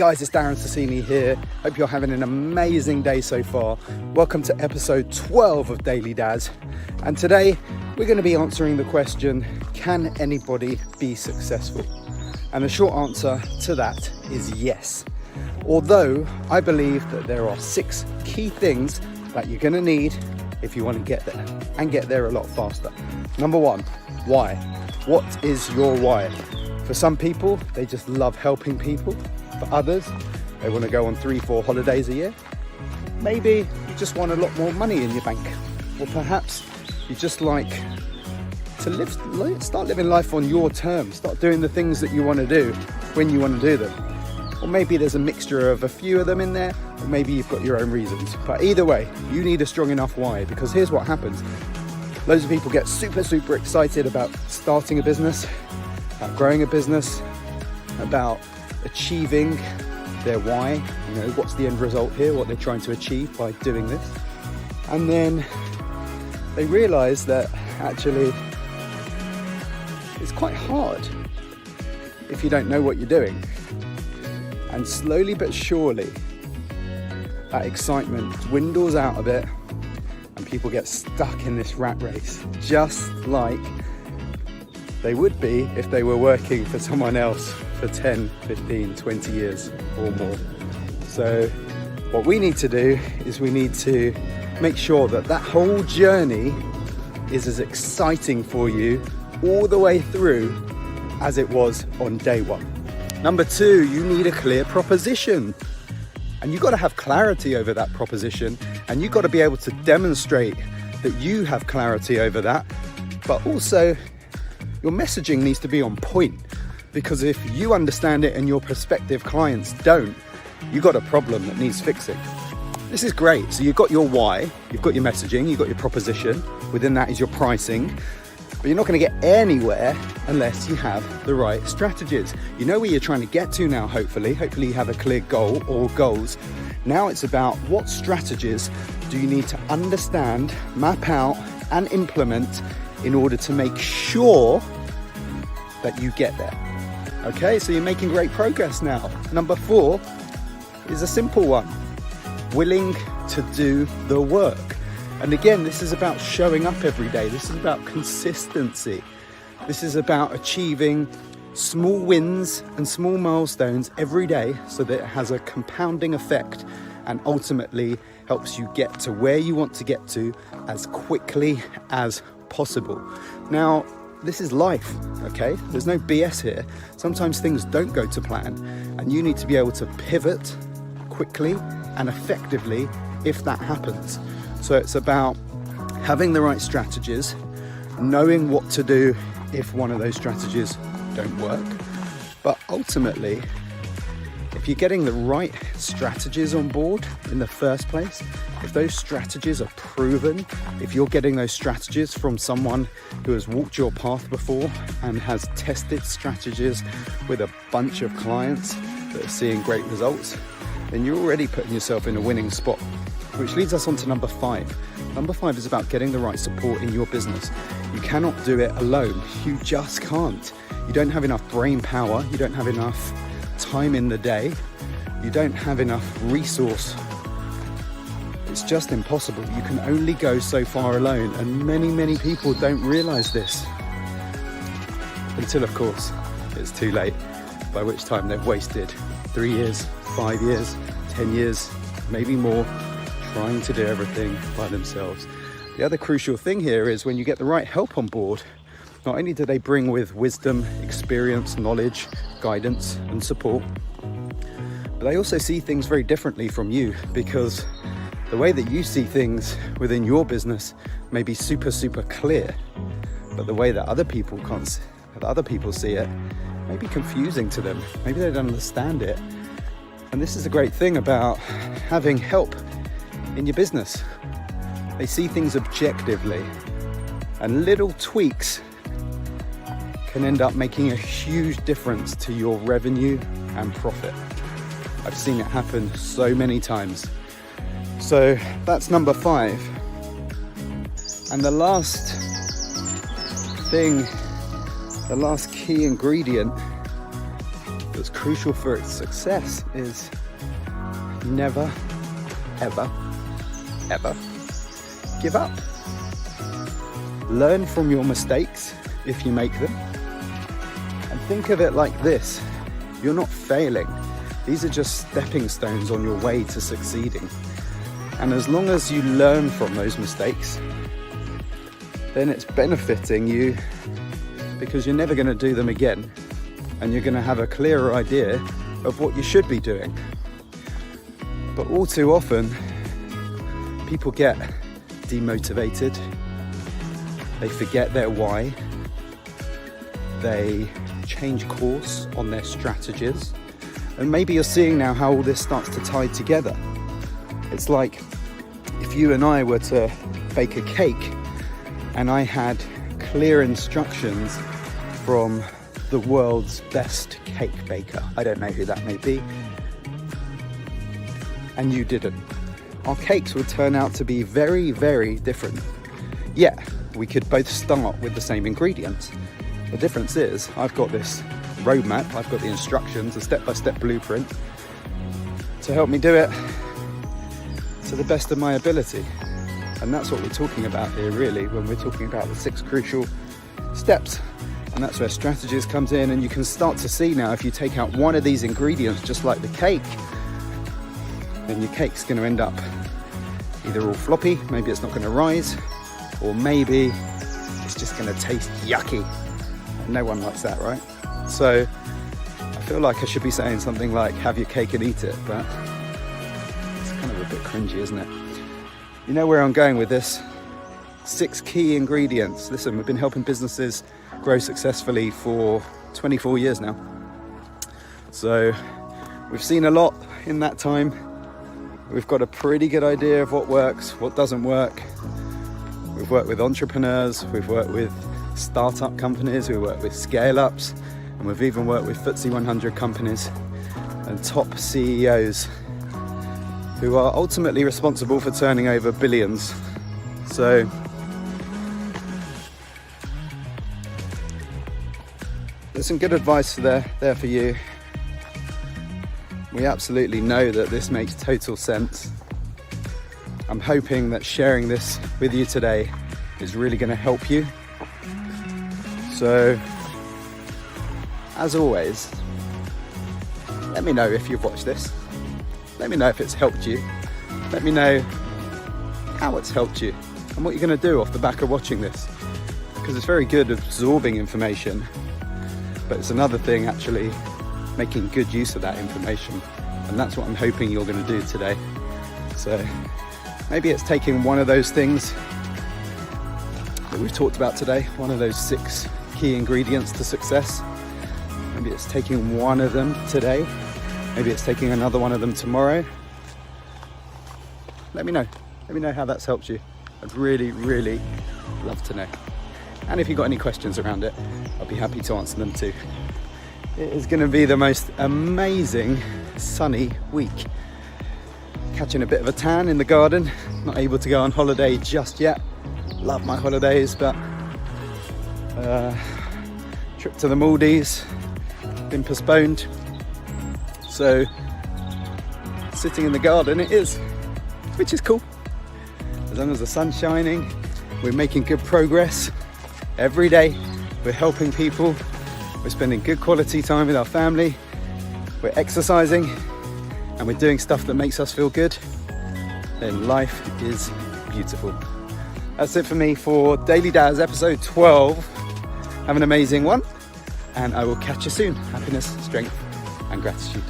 Guys, it's Darren Sassienie here. Hope you're having an amazing day so far. Welcome to episode 12 of Dailydaz. And today we're going to be answering the question, can anybody be successful? And the short answer to that is yes. Although I believe that there are 6 key things that you're going to need if you want to get there and get there a lot faster. Number 1, why? What is your why? For some people, they just love helping people. For others, they want to go on 3-4 holidays a year. Maybe you just want a lot more money in your bank. Or perhaps you just like to start living life on your terms. Start doing the things that you want to do when you want to do them. Or maybe there's a mixture of a few of them in there, or maybe you've got your own reasons. But either way, you need a strong enough why, because here's what happens. Loads of people get super excited about starting a business, about growing a business, about achieving their why, what's the end result here, what they're trying to achieve by doing this. And then they realize that actually it's quite hard if you don't know what you're doing. And slowly but surely that excitement dwindles out a bit and people get stuck in this rat race, just like they would be if they were working for someone else for 10, 15, 20 years or more. So what we need to do is we need to make sure that that whole journey is as exciting for you all the way through as it was on day one. Number 2, you need a clear proposition. And you've got to have clarity over that proposition, and you've got to be able to demonstrate that you have clarity over that, but also your messaging needs to be on point, because if you understand it and your prospective clients don't, you've got a problem that needs fixing. This is great. So you've got your why, you've got your messaging, you've got your proposition. Within that is your pricing. But you're not going to get anywhere unless you have the right strategies. You know where you're trying to get to now, hopefully. Hopefully you have a clear goal or goals. Now it's about what strategies do you need to understand, map out and implement in order to make sure that you get there. Okay, so you're making great progress now. Number 4 is a simple one. Willing to do the work. And again, this is about showing up every day. This is about consistency. This is about achieving small wins and small milestones every day so that it has a compounding effect and ultimately helps you get to where you want to get to as quickly as possible. Now, this is life, okay? There's no BS here. Sometimes things don't go to plan, and you need to be able to pivot quickly and effectively if that happens. So it's about having the right strategies, knowing what to do if one of those strategies don't work. But ultimately, if you're getting the right strategies on board in the first place, if those strategies are proven, if you're getting those strategies from someone who has walked your path before and has tested strategies with a bunch of clients that are seeing great results, then you're already putting yourself in a winning spot. Which leads us on to number 5. Number 5 is about getting the right support in your business. You cannot do it alone. You just can't. You don't have enough brain power. You don't have enough time in the day. You don't have enough resource. It's just impossible. You can only go so far alone, and many people don't realize this until, of course, it's too late, by which time they've wasted 3 years, 5 years, 10 years, maybe more, trying to do everything by themselves. The other crucial thing here is when you get the right help on board, not only do they bring with wisdom, experience, knowledge, guidance and support, but they also see things very differently from you, because the way that you see things within your business may be super clear, but the way that other people see it may be confusing to them. Maybe they don't understand it. And this is a great thing about having help in your business. They see things objectively, and little tweaks can end up making a huge difference to your revenue and profit. I've seen it happen so many times. So that's number 5. And the last thing, the last key ingredient that's crucial for its success is never, ever, ever give up. Learn from your mistakes if you make them. And think of it like this: you're not failing. These are just stepping stones on your way to succeeding. And as long as you learn from those mistakes, then it's benefiting you, because you're never going to do them again. And you're going to have a clearer idea of what you should be doing. But all too often, people get demotivated. They forget their why. They change course on their strategies. And maybe you're seeing now how all this starts to tie together. It's like if you and I were to bake a cake and I had clear instructions from the world's best cake baker. I don't know who that may be. And you didn't. Our cakes would turn out to be very, very different. Yeah, we could both start with the same ingredients. The difference is I've got this roadmap, I've got the instructions, a step-by-step blueprint to help me do it to the best of my ability. And that's what we're talking about here, really, when we're talking about the 6 crucial steps. And that's where strategies comes in, and you can start to see now, if you take out one of these ingredients, just like the cake, then your cake's going to end up either all floppy, maybe it's not going to rise, or maybe it's just going to taste yucky. No one likes that, right? So I feel like I should be saying something like, have your cake and eat it, but it's kind of a bit cringy, isn't it? You know where I'm going with this? 6 key ingredients. Listen, we've been helping businesses grow successfully for 24 years now. So we've seen a lot in that time. We've got a pretty good idea of what works, what doesn't work. We've worked with entrepreneurs, we've worked with startup companies, we work with scale-ups, and we've even worked with FTSE 100 companies and top CEOs who are ultimately responsible for turning over billions. So there's some good advice there for you. We absolutely know that this makes total sense. I'm hoping that sharing this with you today is really going to help you. So, as always, let me know if you've watched this. Let me know if it's helped you. Let me know how it's helped you and what you're going to do off the back of watching this. Because it's very good absorbing information, but it's another thing actually making good use of that information. And that's what I'm hoping you're going to do today. So maybe it's taking one of those things that we've talked about today, one of those 6 key ingredients to success. Maybe it's taking one of them today. Maybe it's taking another one of them tomorrow. Let me know. Let me know how that's helped you. I'd really, really love to know. And if you've got any questions around it, I'll be happy to answer them too. It is going to be the most amazing sunny week. Catching a bit of a tan in the garden. Not able to go on holiday just yet. Love my holidays, but trip to the Maldives been postponed. So sitting in the garden it is, which is cool. As long as the sun's shining, we're making good progress every day. We're helping people. We're spending good quality time with our family. We're exercising and we're doing stuff that makes us feel good. Then life is beautiful. That's it for me for Dailydaz episode 12. Have an amazing one, and I will catch you soon. Happiness, strength, and gratitude.